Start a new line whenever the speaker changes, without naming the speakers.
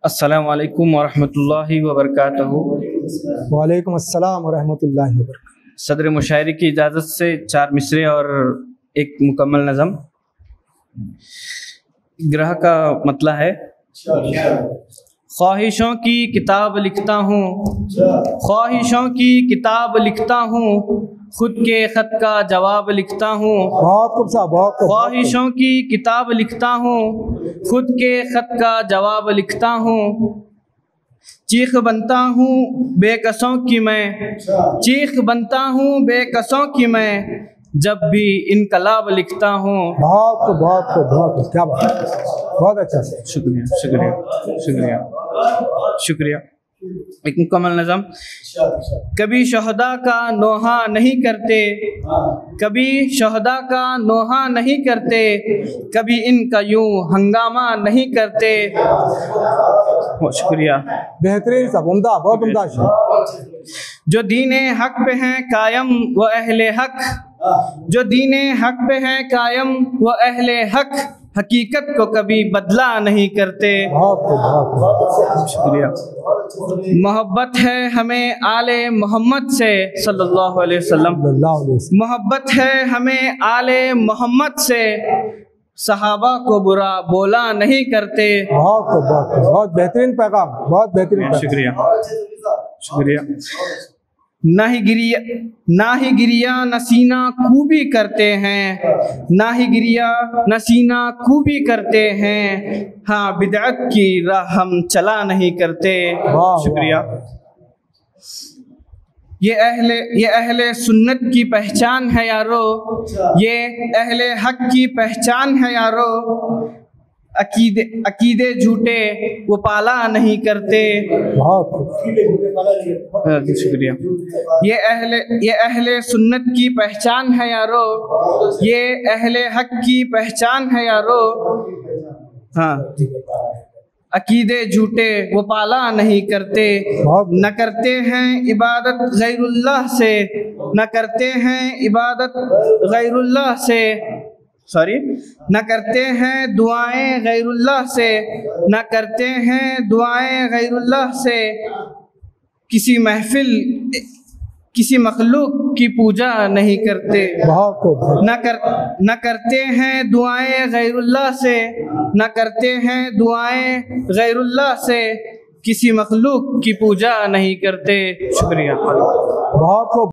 السلام علیکم ورحمۃ اللہ وبرکاتہ۔
وعلیکم السلام ورحمۃ اللہ وبرکاتہ۔
صدر مشاعری کی اجازت سے 4 مصرے اور ایک مکمل نظم۔ گرہ کا مطلع ہے: خواہشوں کی کتاب لکھتا ہوں، خواہشوں کی کتاب لکھتا ہوں، خود کے خط کا جواب لکھتا ہوں۔ خواہشوں کی کتاب لکھتا ہوں، خود کے خط کا جواب لکھتا ہوں۔ چیخ بنتا ہوں بے کسوں کی میں، چیخ بنتا ہوں بے کسوں کی میں، جب بھی انقلاب لکھتا ہوں۔
بہت کیا بات ہے، بہت اچھا سے،
شکریہ شکریہ شکریہ شکریہ۔ ایک مکمل نظم۔ کبھی شہداء کا نوحہ نہیں کرتے، کبھی شہداء کا نوحہ نہیں کرتے، کبھی ان کا یوں ہنگامہ نہیں کرتے۔ شکریہ،
بہترین سب، عمدہ، بہت عمدہ شعر۔
جو دین حق پہ ہیں قائم وہ اہل حق، جو دین حق پہ ہیں قائم وہ اہل حق، حقیقت کو کبھی بدلہ نہیں کرتے۔ شکریہ۔ محبت ہے ہمیں آل محمد سے صلی اللہ علیہ وسلم، محبت ہے ہمیں آل محمد سے، صحابہ کو برا بولا نہیں کرتے۔
بہت بہترین پیغام، بہت بہترین۔
شکریہ شکریہ۔ نہ ہی گریا نہ سینہ کوبی کرتے ہیں، نہ ہی گریا نہ سینہ کوبی کرتے ہیں، ہاں بدعت کی راہ ہم چلا نہیں کرتے۔ شکریہ۔ یہ اہل سنت کی پہچان ہے یارو، یہ اہل حق کی پہچان ہے یارو، عقیدے جھوٹے وہ پالا نہیں کرتے۔ شکریہ۔ یہ اہل سنت کی پہچان ہے یارو، یہ اہل حق کی پہچان ہے یارو، ہاں عقیدے جھوٹے وہ پالا نہیں کرتے۔ نہ کرتے ہیں عبادت غیر اللہ سے، نہ کرتے ہیں عبادت غیر اللہ سے، نہ کرتے ہیں دعائیں غیر اللہ سے، نہ کرتے ہیں دعائیں غیر اللہ سے، کسی محفل کسی مخلوق کی پوجا نہیں کرتے۔ نہ کرتے ہیں دعائیں غیر اللہ سے، نہ کرتے ہیں دعائیں غیر اللہ سے، کسی مخلوق کی پوجا نہیں کرتے۔ شکریہ۔